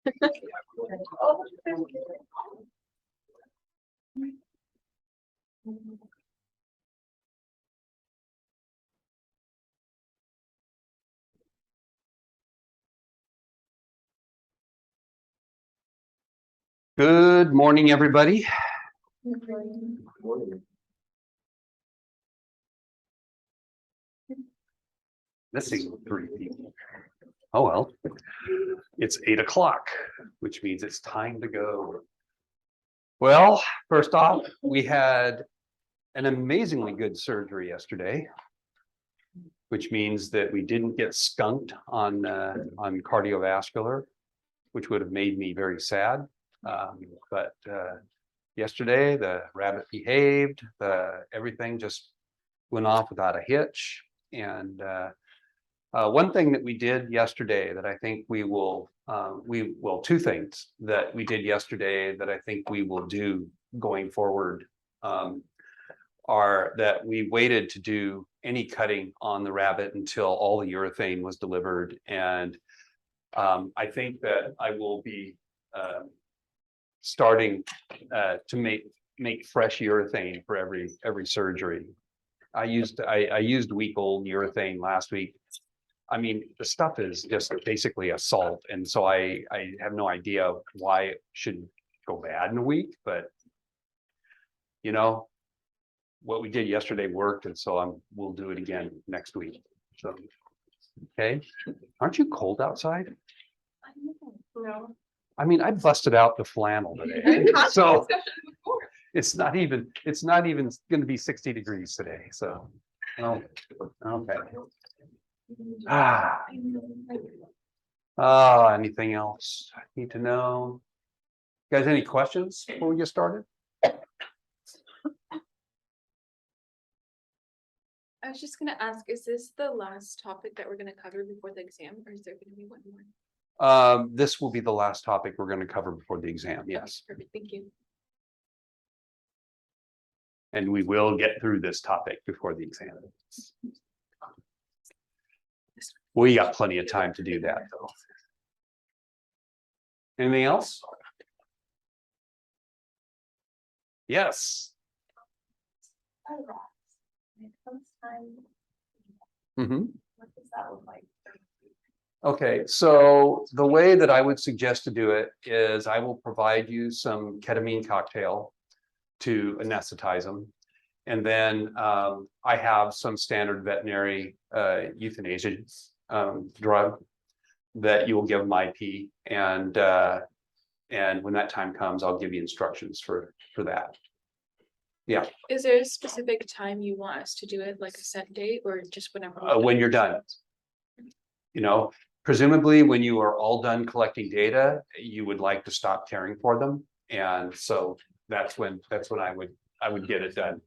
Good morning, everybody. Missing 3 people. Oh, well, it's 8 o'clock, which means it's time to go. Well, first off, we had an amazingly good surgery yesterday, which means that we didn't get skunked on cardiovascular, which would have made me very sad. But yesterday, the rabbit behaved, everything just went off without a hitch. And one thing that we did yesterday that I think two things that we did yesterday that I think we will do going forward are that we waited to do any cutting on the rabbit until all the urethane was delivered. And I think that I will be starting to make fresh urethane for every surgery. I used week-old urethane last week. I mean, the stuff is just basically a salt, and so I have no idea why it should go bad in a week, but you know, what we did yesterday worked, and so we'll do it again next week. So, okay, aren't you cold outside? No. I mean, I busted out the flannel today, so it's not even going to be 60 degrees today. So, oh, okay. Anything else I need to know? Guys, any questions before we get started? I was just gonna ask, is this the last topic that we're gonna cover before the exam, or is there gonna be one more? This will be the last topic we're going to cover before the exam. Yes. Okay, perfect, thank you. And we will get through this topic before the exam. We got plenty of time to do that, though. Anything else? Yes. Mm-hmm. What does that look like? Okay, so the way that I would suggest to do it is I will provide you some ketamine cocktail to anesthetize them. And then I have some standard veterinary euthanasia drug that you will give them IP. And when that time comes, I'll give you instructions for that. Yeah. Is there a specific time you want us to do it, like a set date, or just whenever? When you're done. You know, presumably when you are all done collecting data, you would like to stop caring for them. And so that's when I would get it done.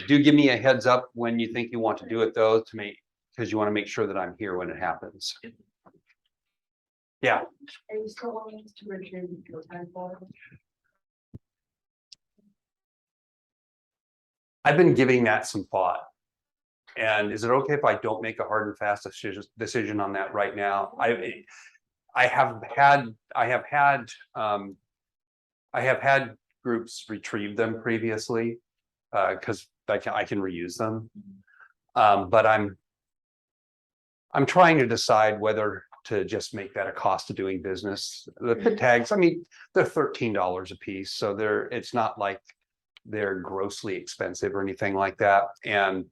Do give me a heads up when you think you want to do it, though, because you want to make sure that I'm here when it happens. Yeah. Are you still wanting us to retrieve your time for? I've been giving that some thought. And is it okay if I don't make a hard and fast decision on that right now? I have had groups retrieve them previously because I can reuse them. But I'm trying to decide whether to just make that a cost of doing business. The pit tags, I mean, they're $13 a piece, so it's not like they're grossly expensive or anything like that. And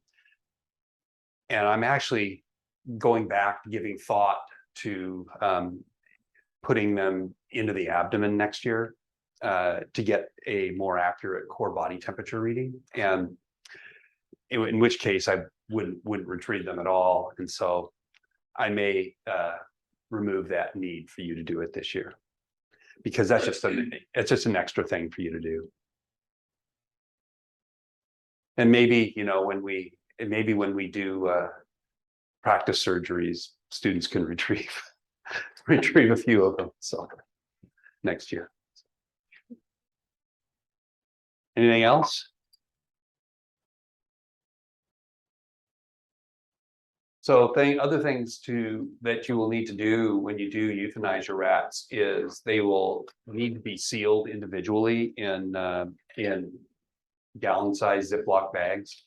I'm actually going back, giving thought to putting them into the abdomen next year to get a more accurate core body temperature reading. And in which case I wouldn't retrieve them at all. And so I may remove that need for you to do it this year, because it's just an extra thing for you to do. And maybe, you know, when we do practice surgeries, students can retrieve a few of them. So next year. Anything else? So other things that you will need to do when you do euthanize your rats is they will need to be sealed individually in gallon-sized Ziploc bags.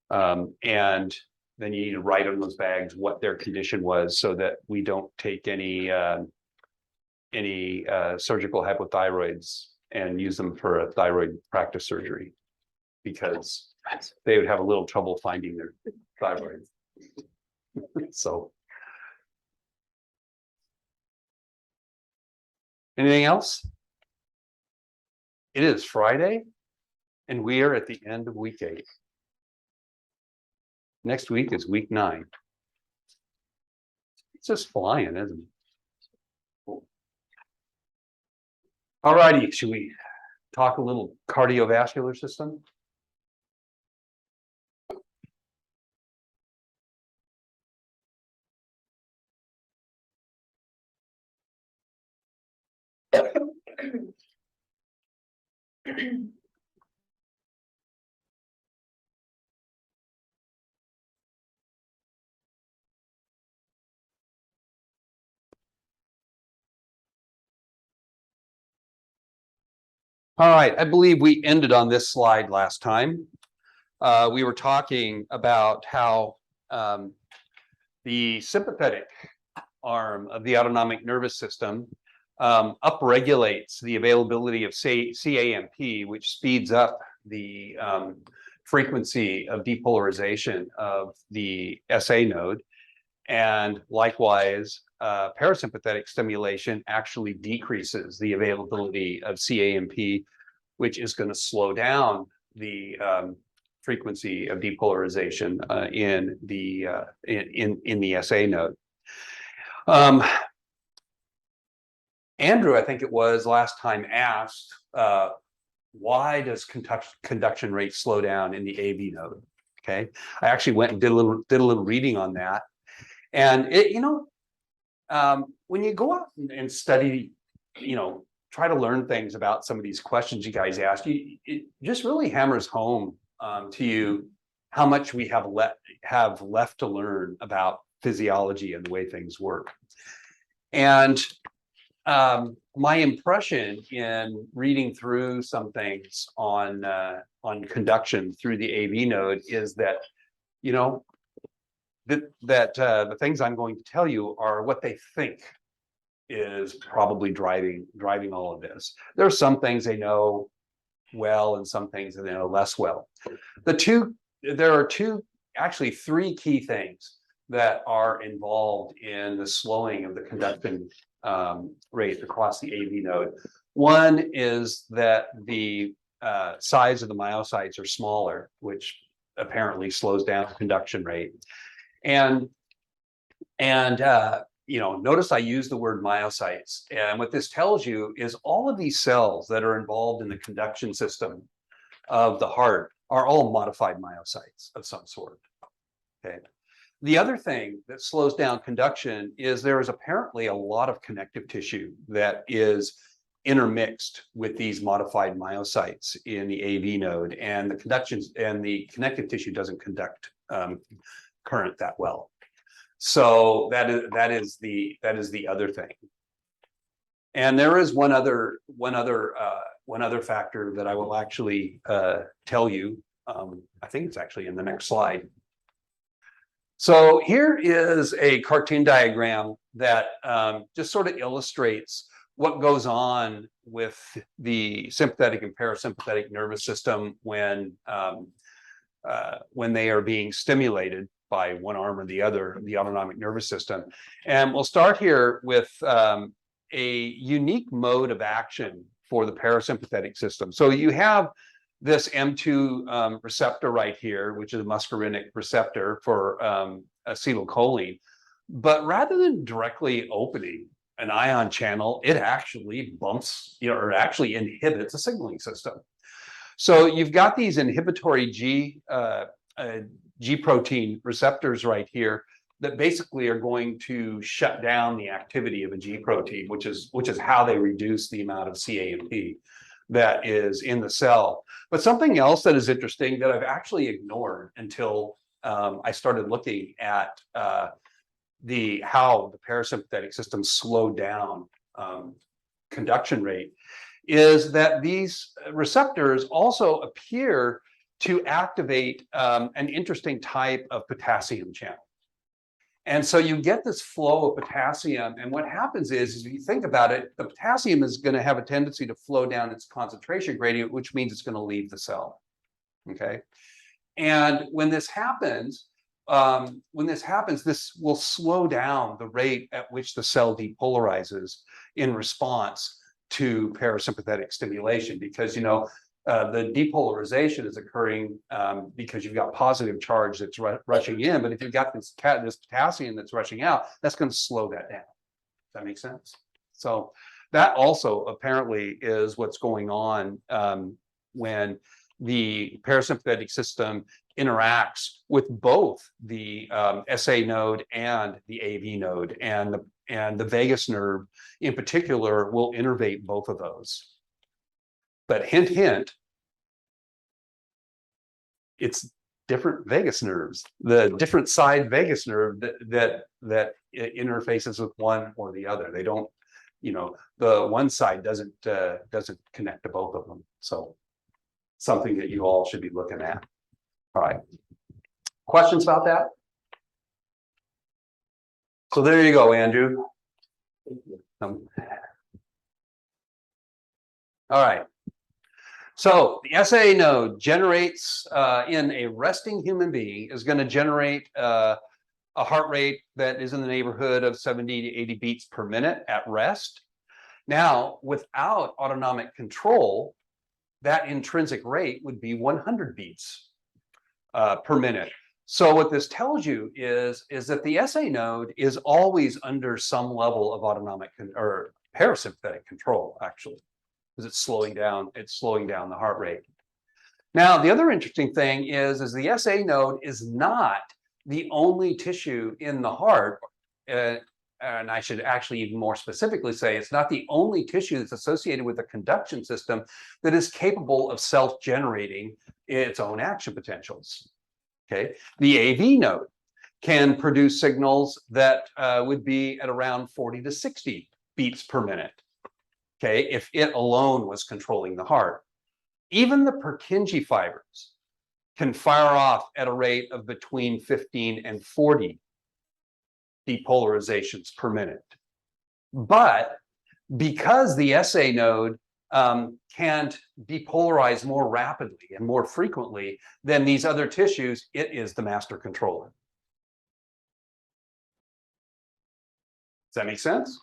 And then you need to write on those bags what their condition was so that we don't take any surgical hypothyroids and use them for a thyroid practice surgery, because they would have a little trouble finding their thyroid. So. Anything else? It is Friday, and we are at the end of week 8. Next week is week 9. It's just flying, isn't it? Cool. All righty, should we talk a little cardiovascular system? All right, I believe we ended on this slide last time. We were talking about how the sympathetic arm of the autonomic nervous system upregulates the availability of CAMP, which speeds up the frequency of depolarization of the SA node. And likewise, parasympathetic stimulation actually decreases the availability of CAMP, which is going to slow down the frequency of depolarization in the SA node. Andrew, I think it was last time, asked, why does conduction rate slow down in the AV node? Okay, I actually went and did a little reading on that. And when you go out and study, try to learn things about some of these questions you guys asked, it just really hammers home to you how much we have left to learn about physiology and the way things work. And my impression in reading through some things on conduction through the AV node is that, the things I'm going to tell you are what they think is probably driving all of this. There are some things they know well and some things that they know less well. There are actually three key things that are involved in the slowing of the conduction rate across the AV node. One is that the size of the myocytes are smaller, which apparently slows down the conduction rate. And notice I use the word myocytes. And what this tells you is all of these cells that are involved in the conduction system of the heart are all modified myocytes of some sort. Okay. The other thing that slows down conduction is there is apparently a lot of connective tissue that is intermixed with these modified myocytes in the AV node, and the connective tissue doesn't conduct current that well. So that is the other thing. And there is one other factor that I will actually tell you. I think it's actually in the next slide. So here is a cartoon diagram that just sort of illustrates what goes on with the sympathetic and parasympathetic nervous system when they are being stimulated by one arm or the other, the autonomic nervous system. And we'll start here with a unique mode of action for the parasympathetic system. So you have this M2 receptor right here, which is a muscarinic receptor for acetylcholine. But rather than directly opening an ion channel, it actually bumps, or actually inhibits a signaling system. So you've got these inhibitory G protein receptors right here that basically are going to shut down the activity of a G protein, which is how they reduce the amount of CAMP that is in the cell. But something else that is interesting that I've actually ignored until I started looking at how the parasympathetic system slowed down conduction rate, is that these receptors also appear to activate an interesting type of potassium channel. And so you get this flow of potassium, and what happens is if you think about it, the potassium is going to have a tendency to flow down its concentration gradient, which means it's going to leave the cell. Okay. And when this happens, this will slow down the rate at which the cell depolarizes in response to parasympathetic stimulation, because the depolarization is occurring because you've got positive charge that's rushing in, but if you've got this potassium that's rushing out, that's going to slow that down. Does that make sense? So that also apparently is what's going on when the parasympathetic system interacts with both the SA node and the AV node, and the vagus nerve in particular will innervate both of those. But hint, hint, it's different vagus nerves, the different side vagus nerve that interfaces with one or the other. They don't, the one side doesn't connect to both of them. So something that you all should be looking at. All right. Questions about that? So there you go, Andrew. All right. So the SA node generates in a resting human being is going to generate a heart rate that is in the neighborhood of 70 to 80 beats per minute at rest. Now, without autonomic control, that intrinsic rate would be 100 beats per minute. So what this tells you is that the SA node is always under some level of autonomic or parasympathetic control, actually, because it's slowing down the heart rate. Now, the other interesting thing is the SA node is not the only tissue in the heart, and I should actually even more specifically say it's not the only tissue that's associated with the conduction system that is capable of self-generating its own action potentials. Okay, the AV node can produce signals that would be at around 40 to 60 beats per minute. Okay, if it alone was controlling the heart. Even the Purkinje fibers can fire off at a rate of between 15 and 40 depolarizations per minute. But because the SA node can't depolarize more rapidly and more frequently than these other tissues, it is the master controller. Does that make sense?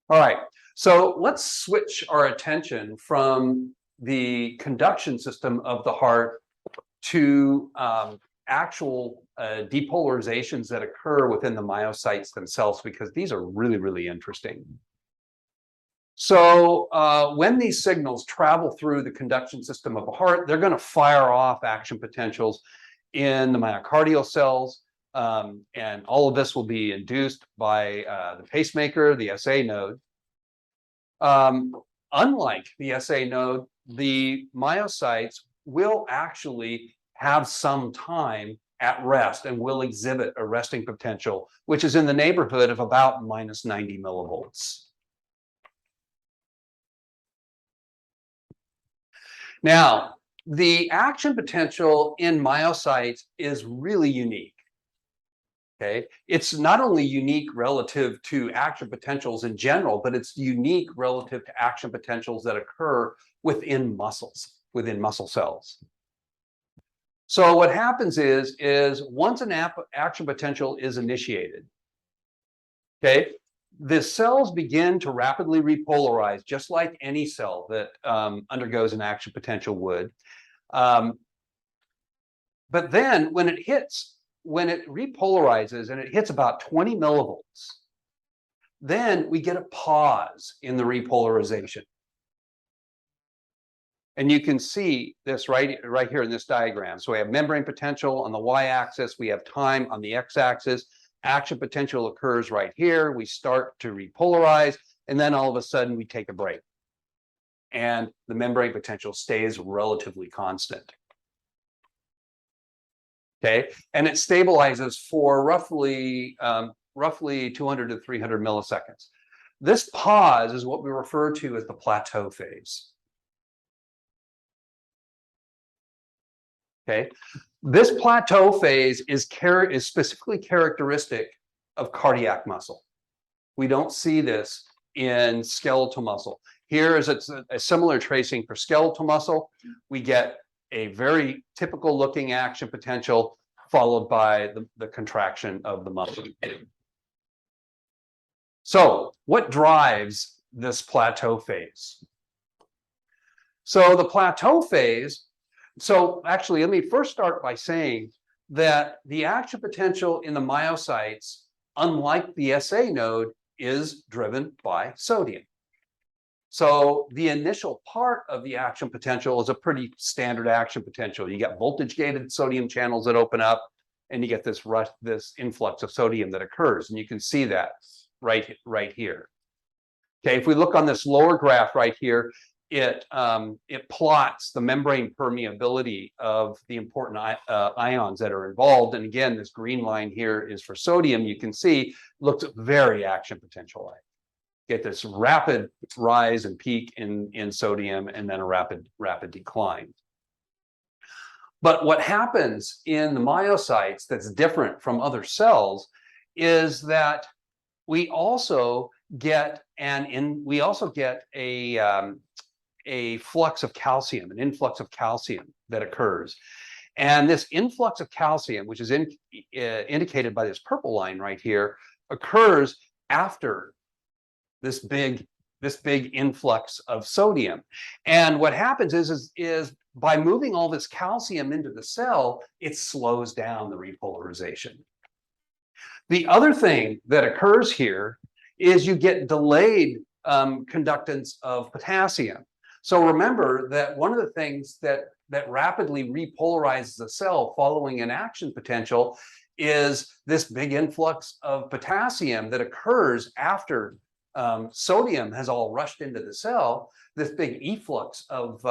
All right, so let's switch our attention from the conduction system of the heart to actual depolarizations that occur within the myocytes themselves, because these are really, really interesting. So when these signals travel through the conduction system of the heart, they're going to fire off action potentials in the myocardial cells. And all of this will be induced by the pacemaker, the SA node. Unlike the SA node, the myocytes will actually have some time at rest and will exhibit a resting potential, which is in the neighborhood of about minus 90 millivolts. Now, the action potential in myocytes is really unique. Okay, it's not only unique relative to action potentials in general, but it's unique relative to action potentials that occur within muscles, within muscle cells. So what happens is once an action potential is initiated, okay, the cells begin to rapidly repolarize, just like any cell that undergoes an action potential would. But then when it repolarizes and it hits about 20 millivolts, then we get a pause in the repolarization. And you can see this right here in this diagram. So we have membrane potential on the y-axis, we have time on the x-axis, action potential occurs right here, we start to repolarize, and then all of a sudden we take a break. and the membrane potential stays relatively constant. Okay, and it stabilizes for roughly 200 to 300 milliseconds. This pause is what we refer to as the plateau phase. Okay, this plateau phase is specifically characteristic of cardiac muscle. We don't see this in skeletal muscle. Here is a similar tracing for skeletal muscle. We get a very typical looking action potential followed by the contraction of the muscle. So what drives this plateau phase? So the plateau phase, so actually, let me first start by saying that the action potential in the myocytes, unlike the SA node, is driven by sodium. So the initial part of the action potential is a pretty standard action potential. You get voltage-gated sodium channels that open up, and you get this influx of sodium that occurs, and you can see that right here. Okay, if we look on this lower graph right here, it plots the membrane permeability of the important ions that are involved. And again, this green line here is for sodium. You can see looks very action potential-like. Get this rapid rise and peak in sodium, and then a rapid decline. But what happens in the myocytes that's different from other cells is that we also get a flux of calcium, an influx of calcium that occurs. And this influx of calcium, which is indicated by this purple line right here, occurs after this big influx of sodium. And what happens is by moving all this calcium into the cell, it slows down the repolarization. The other thing that occurs here is you get delayed conductance of potassium. So remember that one of the things that rapidly repolarizes a cell following an action potential is this big influx of potassium that occurs after sodium has all rushed into the cell, this big efflux of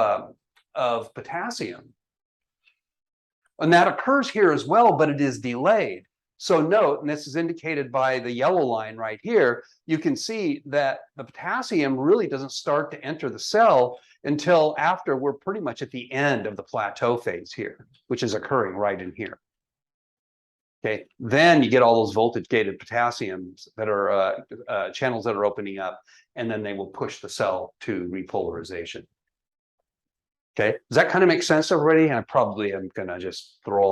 potassium. And that occurs here as well, but it is delayed. So note, and this is indicated by the yellow line right here, you can see that the potassium really doesn't start to enter the cell until after we're pretty much at the end of the plateau phase here, which is occurring right in here. Okay, then you get all those voltage-gated potassiums that are channels that are opening up, and then they will push the cell to repolarization. Okay, does that kind of make sense already? I probably am gonna just throw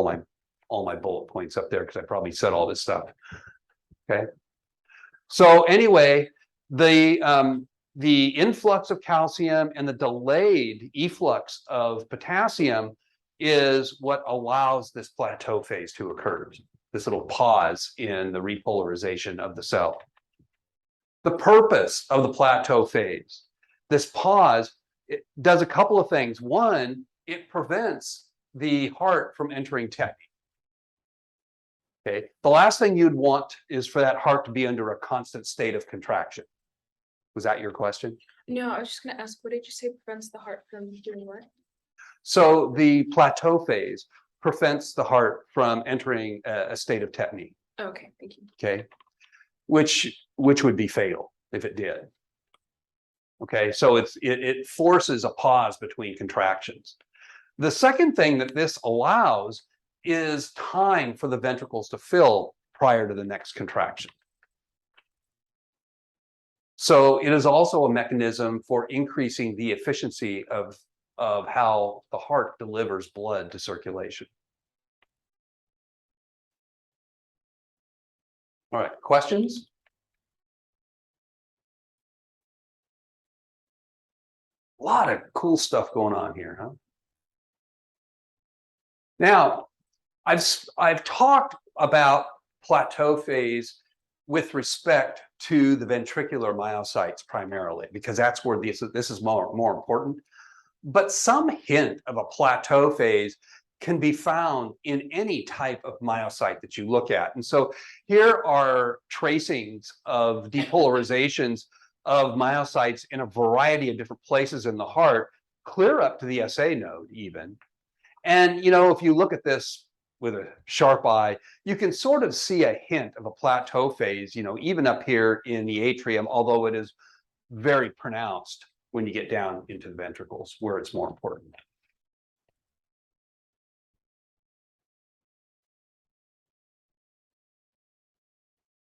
all my bullet points up there because I probably said all this stuff. Okay, so anyway, the influx of calcium and the delayed efflux of potassium is what allows this plateau phase to occur. This little pause in the repolarization of the cell. The purpose of the plateau phase, this pause, it does a couple of things. One, it prevents the heart from entering tetany. Okay, the last thing you'd want is for that heart to be under a constant state of contraction. Was that your question? No, I was just going to ask, what did you say prevents the heart from doing what? So the plateau phase prevents the heart from entering a state of tetany. Okay, thank you. Okay, which would be fatal if it did. Okay, so it forces a pause between contractions. The second thing that this allows is time for the ventricles to fill prior to the next contraction. So it is also a mechanism for increasing the efficiency of how the heart delivers blood to circulation. All right, questions? A lot of cool stuff going on here, huh? Now, I've talked about plateau phase with respect to the ventricular myocytes primarily, because that's where this is more important. But some hint of a plateau phase can be found in any type of myocyte that you look at. And so here are tracings of depolarizations of myocytes in a variety of different places in the heart, clear up to the SA node even. And, if you look at this with a sharp eye, you can sort of see a hint of a plateau phase, even up here in the atrium, although it is very pronounced when you get down into the ventricles where it's more important.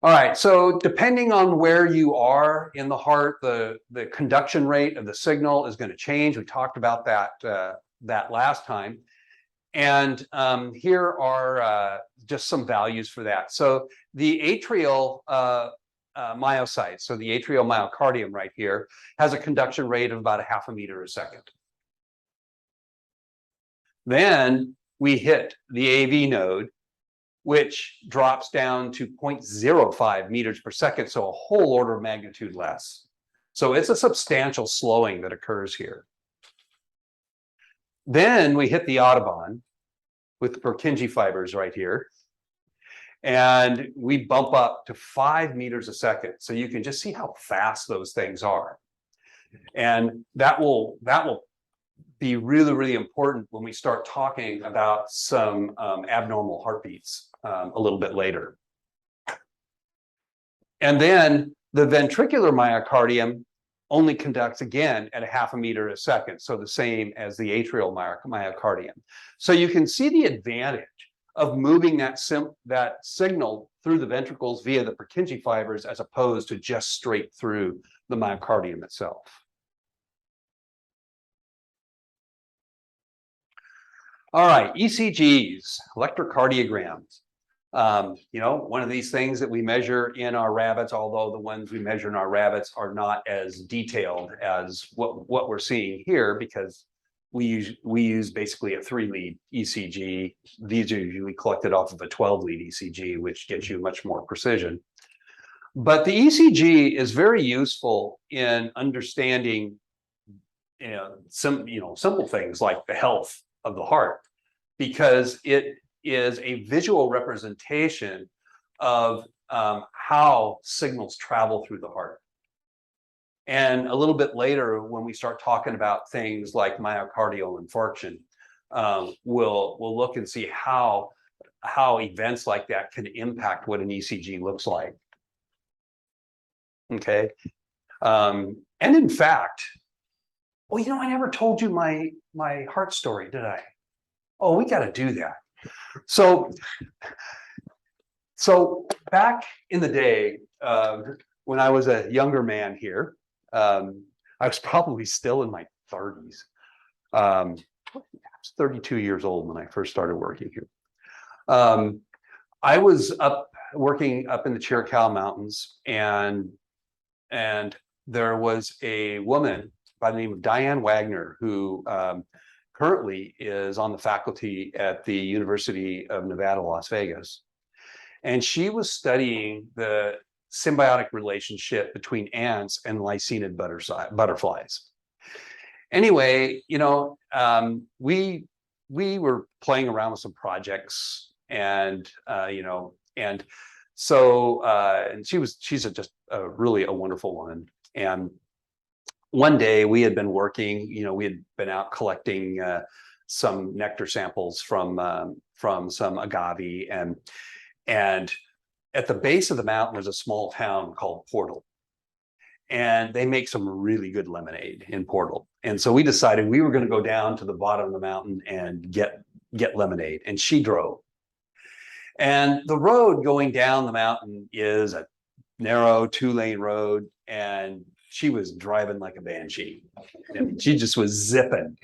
All right, so depending on where you are in the heart, the conduction rate of the signal is going to change. We talked about that last time. And here are just some values for that. So the atrial myocytes, so the atrial myocardium right here, has a conduction rate of about 0.5 meter a second. Then we hit the AV node, which drops down to 0.05 meters per second, so a whole order of magnitude less. So it's a substantial slowing that occurs here. Then we hit the Audubon with the Purkinje fibers right here, and we bump up to 5 meters a second. So you can just see how fast those things are. And that will be really, really important when we start talking about some abnormal heartbeats a little bit later. And then the ventricular myocardium only conducts again at 0.5 meter a second, so the same as the atrial myocardium. So you can see the advantage of moving that signal through the ventricles via the Purkinje fibers as opposed to just straight through the myocardium itself. All right, ECGs, electrocardiograms. One of these things that we measure in our rabbits, although the ones we measure in our rabbits are not as detailed as what we're seeing here, because we use basically a 3-lead ECG. These are usually collected off of a 12-lead ECG, which gets you much more precision. But the ECG is very useful in understanding, simple things like the health of the heart, because it is a visual representation of how signals travel through the heart. And a little bit later, when we start talking about things like myocardial infarction, we'll look and see how events like that can impact what an ECG looks like. Okay. And in fact, I never told you my heart story, did I? Oh, we got to do that. So back in the day, when I was a younger man here, I was probably still in my 30s. I was 32 years old when I first started working here. I was working up in the Chiricahua Mountains, and there was a woman by the name of Diane Wagner who currently is on the faculty at the University of Nevada, Las Vegas. And she was studying the symbiotic relationship between ants and lycaenid butterflies. Anyway, we were playing around with some projects, and she's just really a wonderful woman. And one day we had been working, we had been out collecting some nectar samples from some agave, and at the base of the mountain there's a small town called Portal, and they make some really good lemonade in Portal. And so we decided we were going to go down to the bottom of the mountain and get lemonade, and she drove. And the road going down the mountain is a narrow 2-lane road, and she was driving like a banshee. And she just was zipping.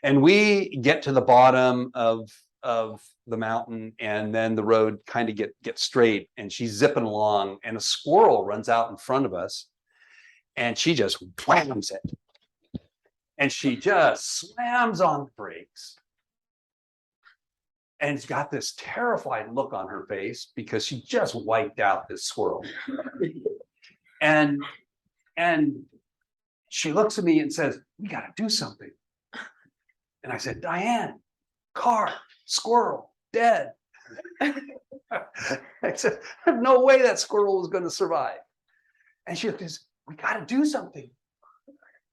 And we get to the bottom of the mountain, and then the road kind of gets straight, and she's zipping along, and a squirrel runs out in front of us, and she just whams it. And she just slams on the brakes. And it's got this terrified look on her face because she just wiped out this squirrel. And she looks at me and says, "We got to do something." And I said, "Diane, car, squirrel, dead." I said, "There's no way that squirrel was going to survive." And she says, we got to do something.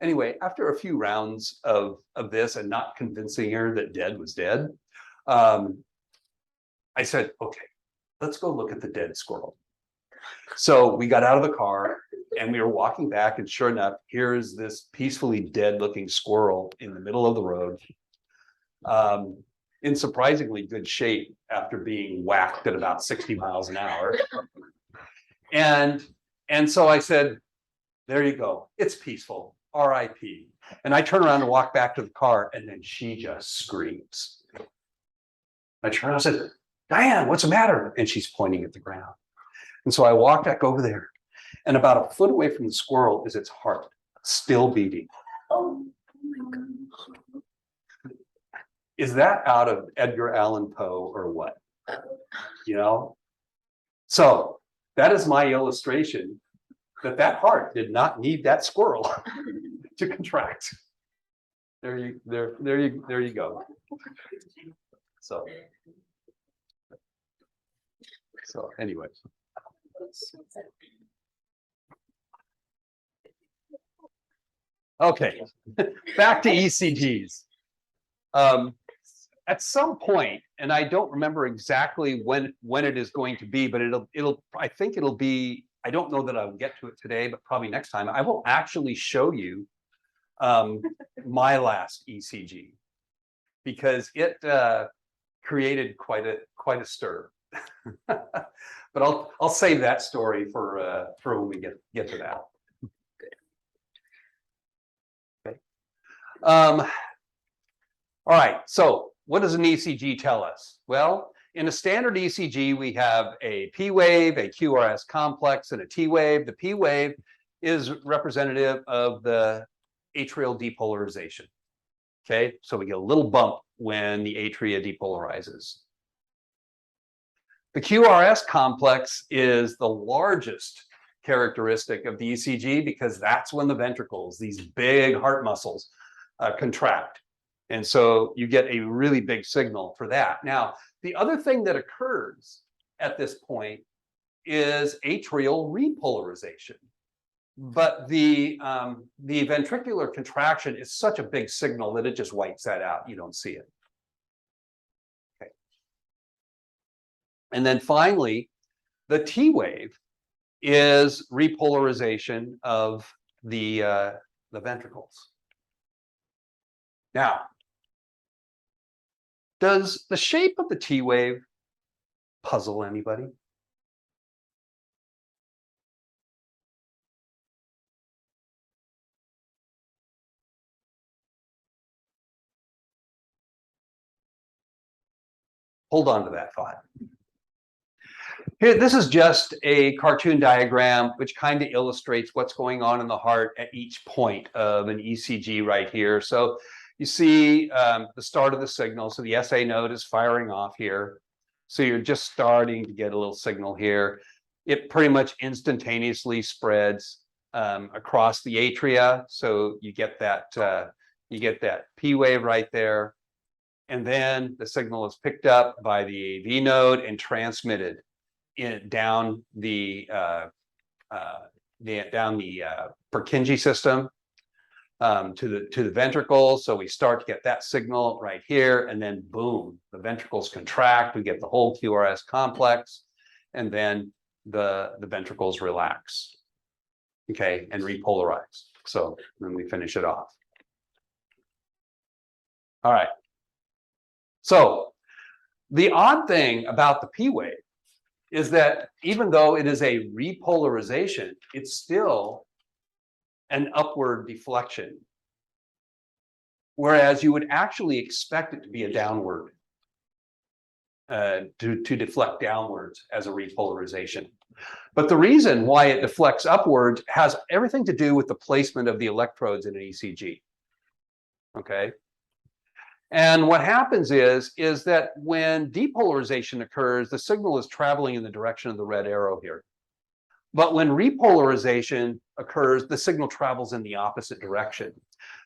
Anyway, after a few rounds of this and not convincing her that dead was dead, I said, okay, let's go look at the dead squirrel. So we got out of the car and we were walking back, and sure enough, here's this peacefully dead looking squirrel in the middle of the road, in surprisingly good shape after being whacked at about 60 miles an hour. And so I said, there you go, it's peaceful, RIP. And I turn around and walk back to the car, and then she just screams. I turn around and said, Diane, what's the matter? And she's pointing at the ground. And so I walked back over there, and about a foot away from the squirrel is its heart, still beating. Oh my God. Is that out of Edgar Allan Poe or what? You know? So that is my illustration that heart did not need that squirrel to contract. There you go. So anyway. Okay, back to ECGs. At some point, and I don't remember exactly when it is going to be, but I think it'll be, I don't know that I'll get to it today, but probably next time, I will actually show you my last ECG, because it created quite a stir. But I'll save that story for when we get to that. Okay. All right. So what does an ECG tell us? Well, in a standard ECG, we have a P wave, a QRS complex, and a T wave. The P wave is representative of the atrial depolarization. Okay, so we get a little bump when the atria depolarizes. The QRS complex is the largest characteristic of the ECG, because that's when the ventricles, these big heart muscles, contract. And so you get a really big signal for that. Now, the other thing that occurs at this point is atrial repolarization. But the ventricular contraction is such a big signal that it just wipes that out. You don't see it. Okay. And then finally, the T wave is repolarization of the ventricles. Now, does the shape of the T wave puzzle anybody? Hold on to that thought. Here, this is just a cartoon diagram which kind of illustrates what's going on in the heart at each point of an ECG right here. So you see the start of the signal. So the SA node is firing off here. So you're just starting to get a little signal here. It pretty much instantaneously spreads across the atria. So you get that P wave right there. And then the signal is picked up by the AV node and transmitted down the Purkinje system to the ventricles. So we start to get that signal right here, and then boom, the ventricles contract. We get the whole QRS complex, and then the ventricles relax, okay, and repolarize. So then we finish it off. All right. So the odd thing about the P wave is that even though it is a repolarization, it's still an upward deflection, whereas you would actually expect it to be a downward, to deflect downwards as a repolarization. But the reason why it deflects upwards has everything to do with the placement of the electrodes in an ECG. Okay. And what happens is that when depolarization occurs, the signal is traveling in the direction of the red arrow here. But when repolarization occurs, the signal travels in the opposite direction.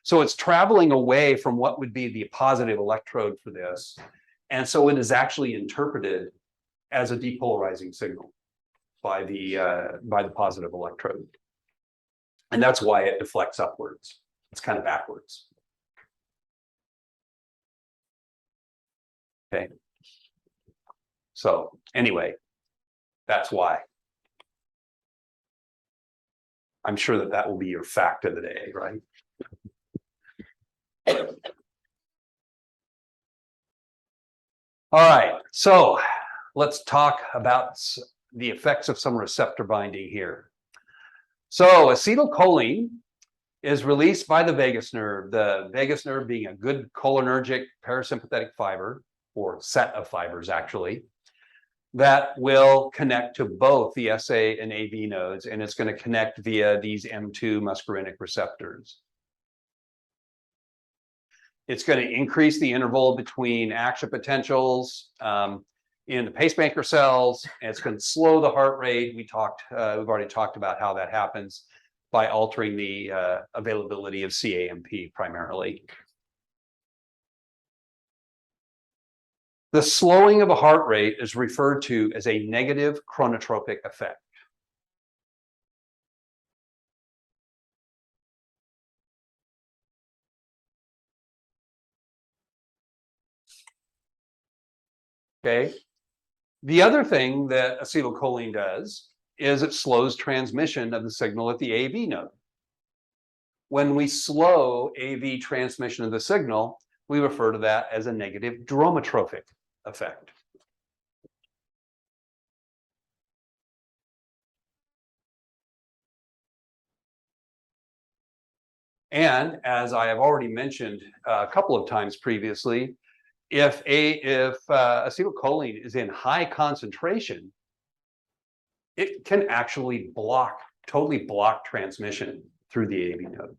So it's traveling away from what would be the positive electrode for this. And so it is actually interpreted as a depolarizing signal by the positive electrode. And that's why it deflects upwards. It's kind of backwards. Okay. So anyway, that's why. I'm sure that that will be your fact of the day, right? All right, so let's talk about the effects of some receptor binding here. So acetylcholine is released by the vagus nerve being a good cholinergic parasympathetic fiber, or set of fibers actually, that will connect to both the SA and AV nodes, and it's going to connect via these M2 muscarinic receptors. It's going to increase the interval between action potentials in the pacemaker cells, and it's going to slow the heart rate. We've already talked about how that happens by altering the availability of CAMP primarily. The slowing of a heart rate is referred to as a negative chronotropic effect. Okay. The other thing that acetylcholine does is it slows transmission of the signal at the AV node. When we slow AV transmission of the signal, we refer to that as a negative dromotropic effect. And as I have already mentioned a couple of times previously, if acetylcholine is in high concentration, it can actually totally block transmission through the AV node.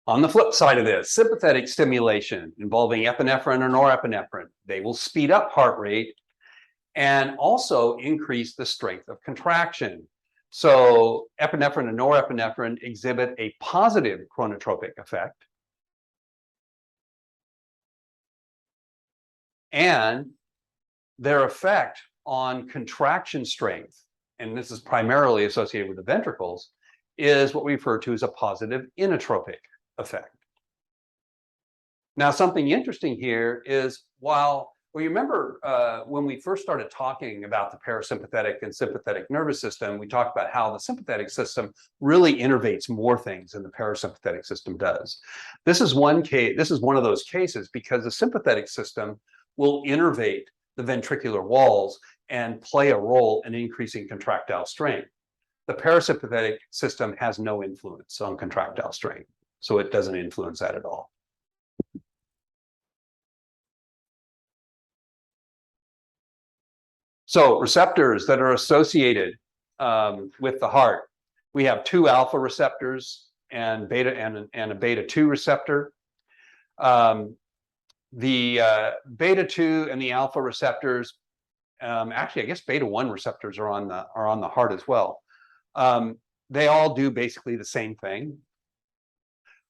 On the flip side of this, sympathetic stimulation involving epinephrine or norepinephrine, they will speed up heart rate and also increase the strength of contraction. So epinephrine and norepinephrine exhibit a positive chronotropic effect. And their effect on contraction strength, and this is primarily associated with the ventricles, is what we refer to as a positive inotropic effect. Now, something interesting here is well, you remember when we first started talking about the parasympathetic and sympathetic nervous system, we talked about how the sympathetic system really innervates more things than the parasympathetic system does. This is one of those cases because the sympathetic system will innervate the ventricular walls and play a role in increasing contractile strength. The parasympathetic system has no influence on contractile strength, so it doesn't influence that at all. So receptors that are associated with the heart, we have two alpha receptors and a beta 2 receptor. The beta 2 and the alpha receptors, actually, I guess beta 1 receptors are on the heart as well. They all do basically the same thing.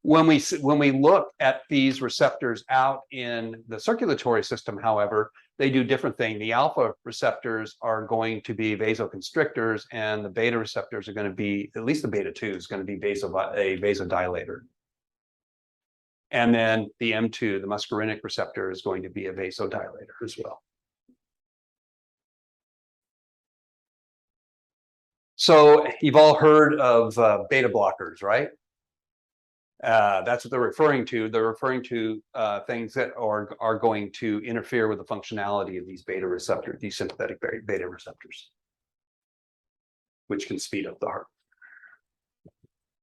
When we look at these receptors out in the circulatory system, however, they do different things. The alpha receptors are going to be vasoconstrictors, and the beta receptors are going to be, at least the beta 2 is going to be a vasodilator. And then the M2, the muscarinic receptor, is going to be a vasodilator as well. So you've all heard of beta blockers, right? That's what they're referring to. They're referring to things that are going to interfere with the functionality of these beta receptors, these sympathetic beta receptors, which can speed up the heart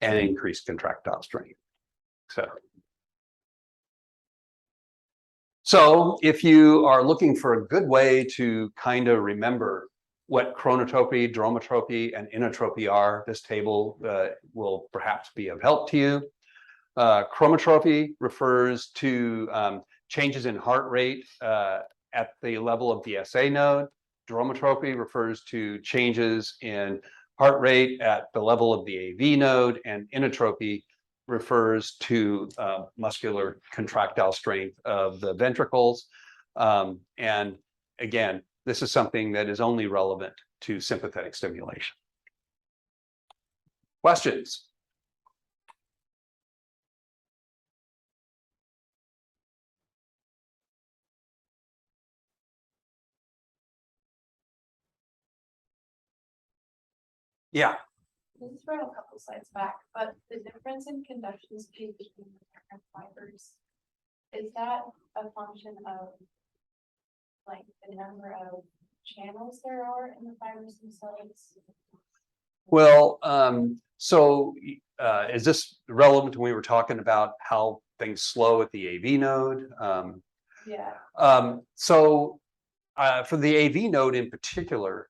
and increase contractile strength. So if you are looking for a good way to kind of remember what chronotropy, dromotropy, and inotropy are, this table will perhaps be of help to you. Chromotropy refers to changes in heart rate at the level of the SA node. Dromotropy refers to changes in heart rate at the level of the AV node, and inotropy refers to muscular contractile strength of the ventricles. And again, this is something that is only relevant to sympathetic stimulation. Questions? Yeah. This is from a couple slides back, but the difference in conduction speed between the different fibers, is that a function of like the number of channels there are in the fibers themselves? Well, is this relevant when we were talking about how things slow at the AV node? Yeah. For the AV node in particular,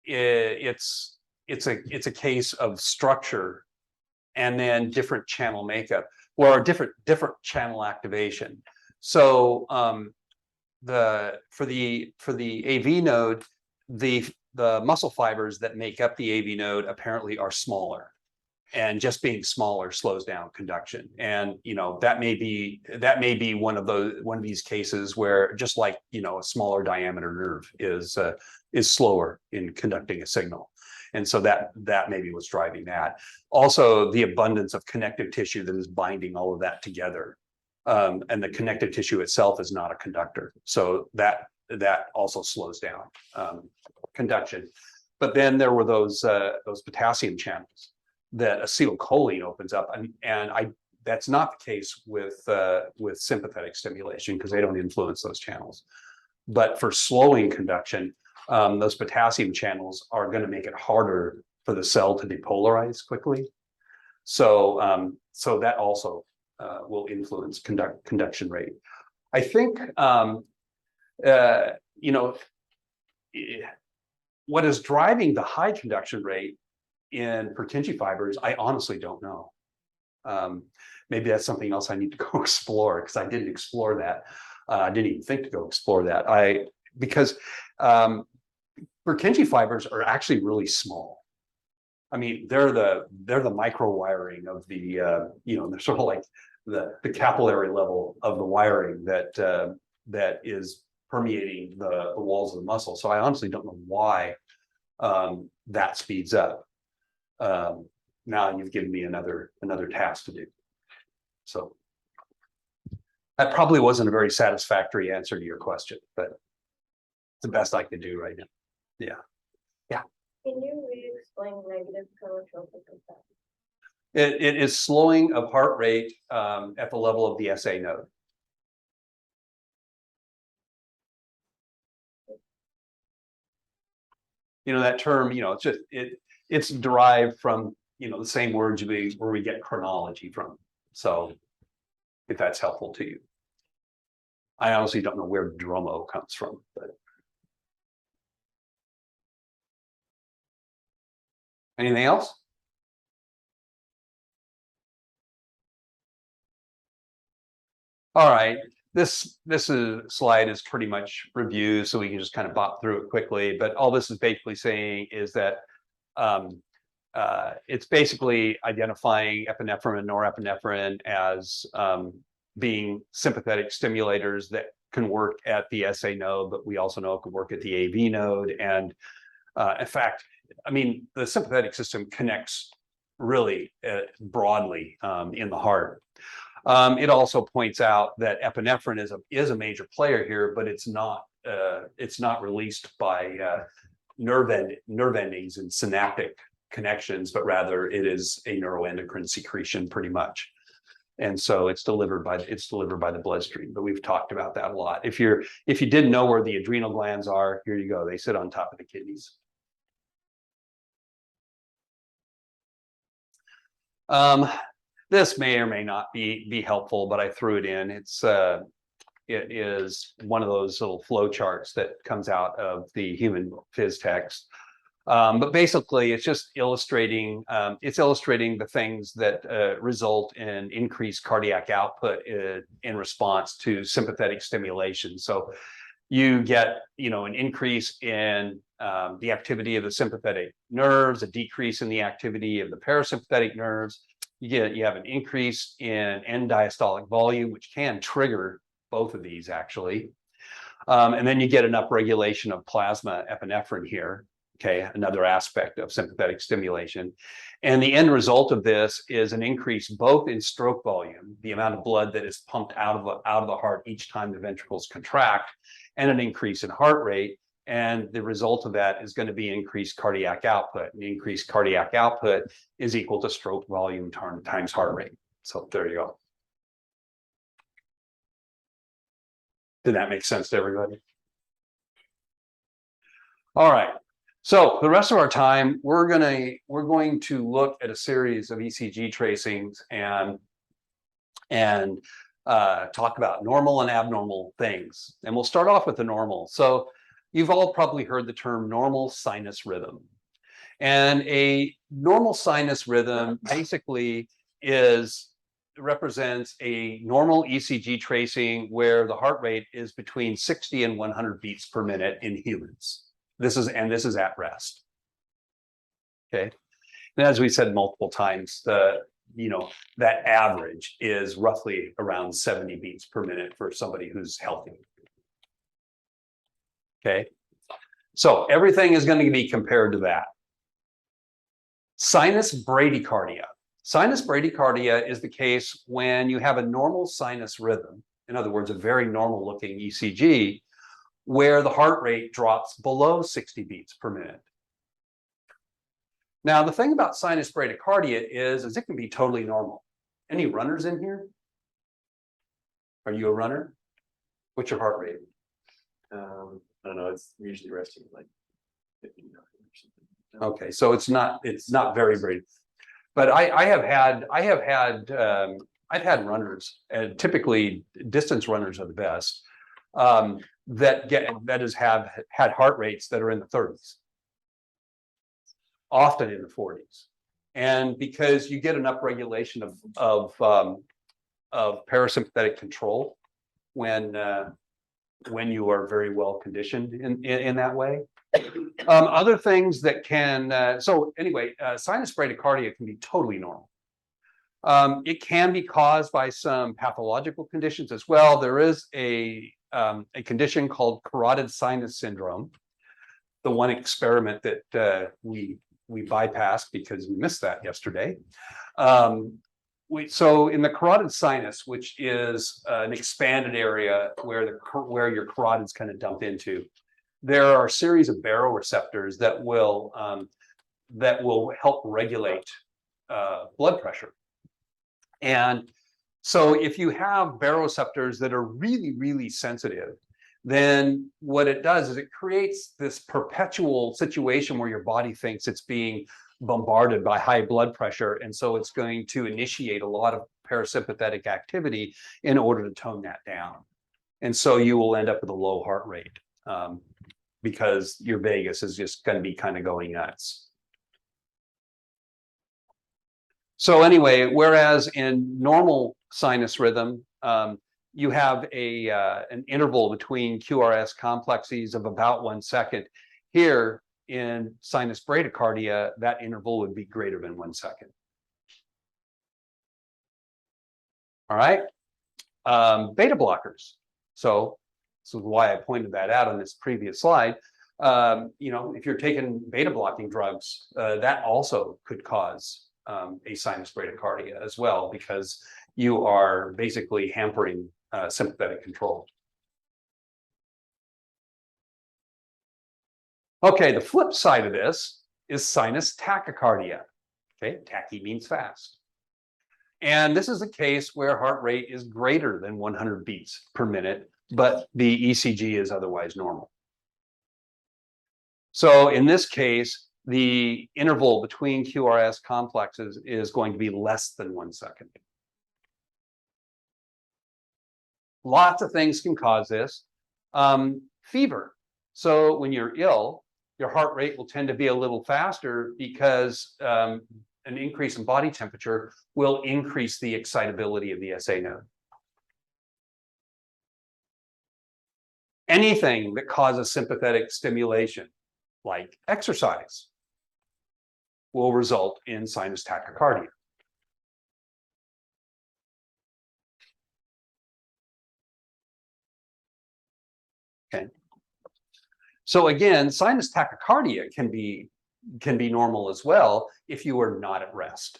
it's a case of structure and then different channel makeup or different channel activation. So for the AV node, the muscle fibers that make up the AV node apparently are smaller, and just being smaller slows down conduction. And that may be one of these cases where, just like a smaller diameter nerve is slower in conducting a signal. And so that may be what's driving that. Also, the abundance of connective tissue that is binding all of that together. And the connective tissue itself is not a conductor. So that also slows down conduction. But then there were those potassium channels that acetylcholine opens up, and that's not the case with sympathetic stimulation, because they don't influence those channels. But for slowing conduction, those potassium channels are going to make it harder for the cell to depolarize quickly. So that also will influence conduction rate. I think what is driving the high conduction rate in Purkinje fibers, I honestly don't know. Maybe that's something else I need to go explore, because I didn't explore that. I didn't even think to go explore that. Because Purkinje fibers are actually really small. I mean, they're the micro wiring of the they're sort of like the capillary level of the wiring that is permeating the walls of the muscle. So I honestly don't know why that speeds up. Now you've given me another task to do. So that probably wasn't a very satisfactory answer to your question, but it's the best I can do right now. Yeah. Can you re-explain negative chronotropic effect? It is slowing of heart rate at the level of the SA node. That term, it's derived from the same words where we get chronology from. So if that's helpful to you. I honestly don't know where Dromo comes from, but anything else? All right, this slide is pretty much review, so we can just kind of bop through it quickly. But all this is basically saying is that it's basically identifying epinephrine and norepinephrine as being sympathetic stimulators that can work at the SA node, but we also know it can work at the AV node. And in fact, I mean, the sympathetic system connects really broadly in the heart. It also points out that epinephrine is a major player here, but it's not released by nerve endings and synaptic connections, but rather it is a neuroendocrine secretion pretty much. And so it's delivered by the bloodstream. But we've talked about that a lot. If you didn't know where the adrenal glands are, here you go. They sit on top of the kidneys. This may or may not be helpful, but I threw it in. It is one of those little flow charts that comes out of the human phys text. But basically, it's just illustrating. It's illustrating the things that result in increased cardiac output in response to sympathetic stimulation. So you get, an increase in the activity of the sympathetic nerves, a decrease in the activity of the parasympathetic nerves. You have an increase in end diastolic volume, which can trigger both of these actually. And then you get an upregulation of plasma epinephrine here. Okay, another aspect of sympathetic stimulation. And the end result of this is an increase both in stroke volume, the amount of blood that is pumped out of the heart each time the ventricles contract, and an increase in heart rate. And the result of that is going to be increased cardiac output. And increased cardiac output is equal to stroke volume times heart rate. So there you go. Did that make sense to everybody? All right. So the rest of our time, we're going to look at a series of ECG tracings and talk about normal and abnormal things. And we'll start off with the normal. So you've all probably heard the term normal sinus rhythm. And a normal sinus rhythm basically represents a normal ECG tracing where the heart rate is between 60 and 100 beats per minute in humans. This is at rest. Okay. And as we said multiple times, that average is roughly around 70 beats per minute for somebody who's healthy. Okay. So everything is going to be compared to that. Sinus bradycardia. Sinus bradycardia is the case when you have a normal sinus rhythm, in other words, a very normal looking ECG, where the heart rate drops below 60 beats per minute. Now, the thing about sinus bradycardia is it can be totally normal. Any runners in here? Are you a runner? What's your heart rate? I don't know. It's usually resting like 59 or something. Okay, so it's not very, very. But I've had runners, and typically distance runners are the best. That have had heart rates that are in the 30s, often in the 40s, and because you get an upregulation of parasympathetic control when you are very well conditioned in that way. Other things that can sinus bradycardia can be totally normal. It can be caused by some pathological conditions as well. There is a condition called carotid sinus syndrome, the one experiment that we bypassed because we missed that yesterday. So in the carotid sinus, which is an expanded area where your carotids kind of dump into, there are a series of baroreceptors that will help regulate blood pressure. And so if you have baroreceptors that are really, really sensitive, then what it does is it creates this perpetual situation where your body thinks it's being bombarded by high blood pressure. And so it's going to initiate a lot of parasympathetic activity in order to tone that down. And so you will end up with a low heart rate because your vagus is just going to be kind of going nuts. So anyway, whereas in normal sinus rhythm, you have an interval between QRS complexes of about 1 second. Here in sinus bradycardia, that interval would be greater than 1 second. All right. Beta blockers. So this is why I pointed that out on this previous slide. If you're taking beta blocking drugs, that also could cause a sinus bradycardia as well, because you are basically hampering sympathetic control. Okay, the flip side of this is sinus tachycardia. Okay, tachy means fast. And this is a case where heart rate is greater than 100 beats per minute, but the ECG is otherwise normal. So in this case, the interval between QRS complexes is going to be less than 1 second. Lots of things can cause this. Fever. So when you're ill, your heart rate will tend to be a little faster because an increase in body temperature will increase the excitability of the SA node. Anything that causes sympathetic stimulation, like exercise, will result in sinus tachycardia. Okay. So again, sinus tachycardia can be normal as well if you are not at rest.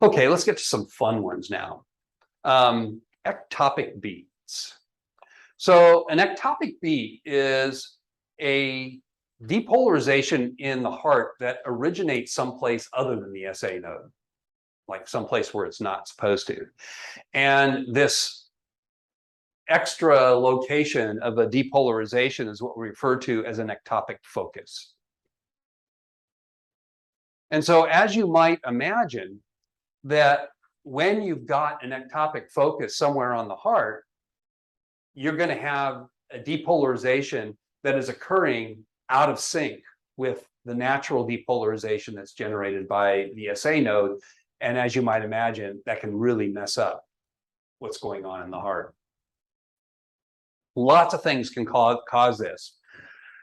Okay, let's get to some fun ones now. Ectopic beats. So an ectopic beat is a depolarization in the heart that originates someplace other than the SA node, like someplace where it's not supposed to. And this extra location of a depolarization is what we refer to as an ectopic focus. And so as you might imagine, that when you've got an ectopic focus somewhere on the heart, you're going to have a depolarization that is occurring out of sync with the natural depolarization that's generated by the SA node. And as you might imagine, that can really mess up what's going on in the heart. Lots of things can cause this.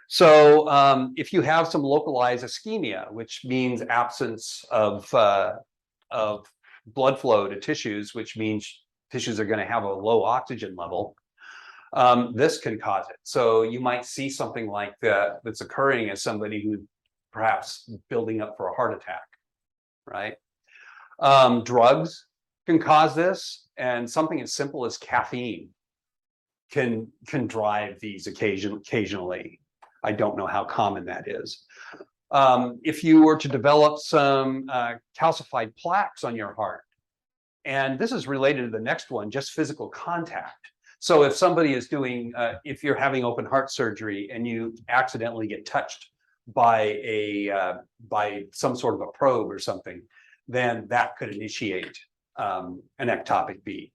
So if you have some localized ischemia, which means absence of blood flow to tissues, which means tissues are going to have a low oxygen level, this can cause it. So you might see something like that that's occurring as somebody who perhaps building up for a heart attack, right? Drugs can cause this, and something as simple as caffeine can drive these occasionally. I don't know how common that is. If you were to develop some calcified plaques on your heart, and this is related to the next one, just physical contact. So if somebody is doing, if you're having open heart surgery and you accidentally get touched by some sort of a probe or something, then that could initiate an ectopic beat.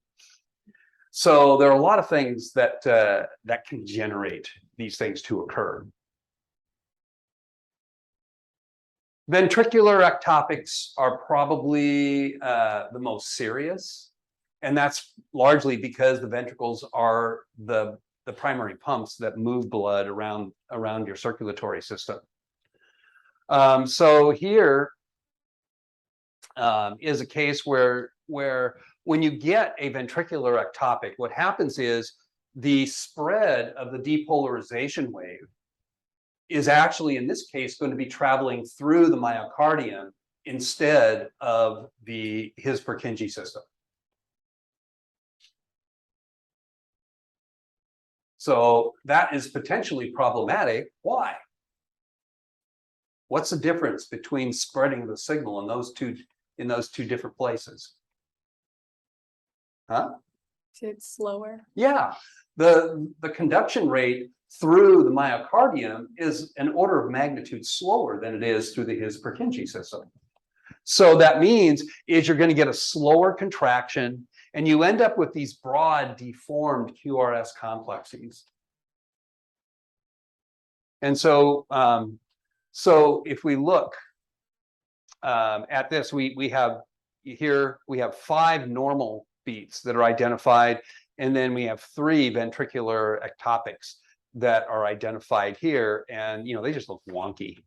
So there are a lot of things that that can generate these things to occur. Ventricular ectopics are probably the most serious, and that's largely because the ventricles are the primary pumps that move blood around your circulatory system. So here is a case where when you get a ventricular ectopic, what happens is the spread of the depolarization wave is actually, in this case, going to be traveling through the myocardium instead of his Purkinje system. So that is potentially problematic. Why? What's the difference between spreading the signal in those two different places? Huh? It's slower. Yeah, the conduction rate through the myocardium is an order of magnitude slower than it is through his Purkinje system. So that means is you're going to get a slower contraction, and you end up with these broad deformed QRS complexes. And so, so if we look at this, we have 5 normal beats that are identified, and then we have 3 ventricular ectopics that are identified here, and they just look wonky.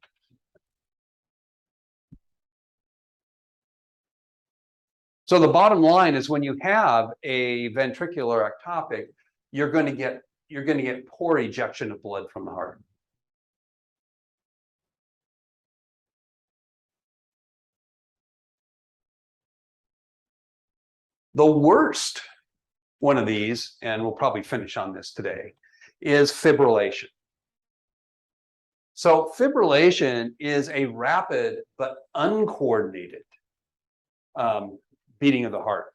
So the bottom line is, when you have a ventricular ectopic, you're going to get poor ejection of blood from the heart. The worst one of these, and we'll probably finish on this today, is fibrillation. So fibrillation is a rapid but uncoordinated beating of the heart.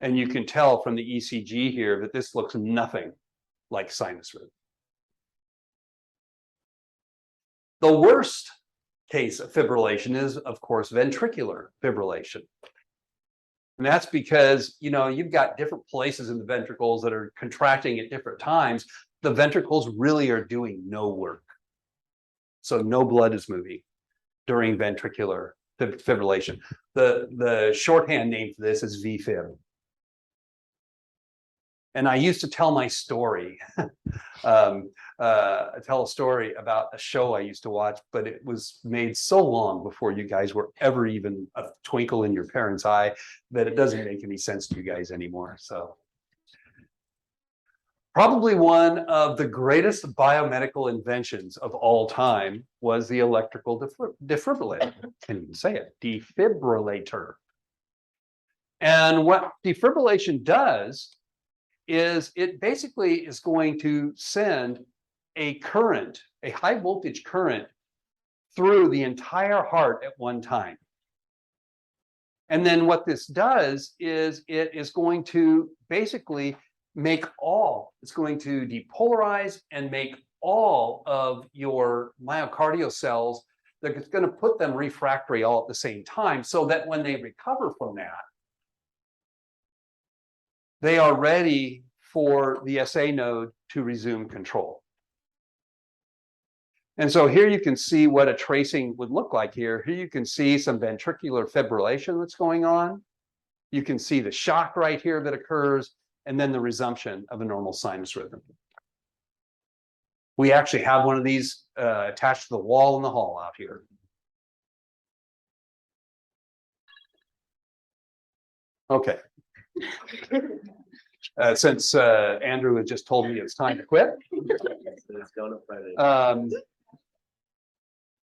And you can tell from the ECG here that this looks nothing like sinus rhythm. The worst case of fibrillation is, of course, ventricular fibrillation. And that's because, you've got different places in the ventricles that are contracting at different times. The ventricles really are doing no work. So no blood is moving during ventricular fibrillation. The shorthand name for this is VFib. And I used to tell my story. Tell a story about a show I used to watch, but it was made so long before you guys were ever even a twinkle in your parents' eye that it doesn't make any sense to you guys anymore. So probably one of the greatest biomedical inventions of all time was the electrical defibrillator. Can't even say it, defibrillator. And what defibrillation does is it basically is going to send a current, a high voltage current through the entire heart at one time. And then what this does is it is going to basically it's going to depolarize and make all of your myocardial cells, it's going to put them refractory all at the same time so that when they recover from that, they are ready for the SA node to resume control. And so here you can see what a tracing would look like here. Here you can see some ventricular fibrillation that's going on. You can see the shock right here that occurs, and then the resumption of a normal sinus rhythm. We actually have one of these attached to the wall in the hall out here. Okay. Since Andrew had just told me it's time to quit,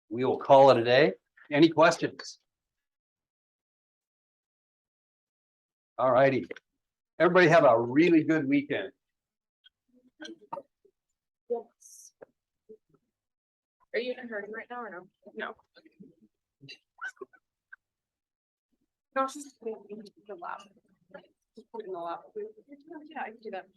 we will call it a day. Any questions? All righty. Everybody have a really good weekend. Yes. Are you in a hurry right now or no? No. No, it's just the lab. Just put it in the lab. Yeah, I can do that.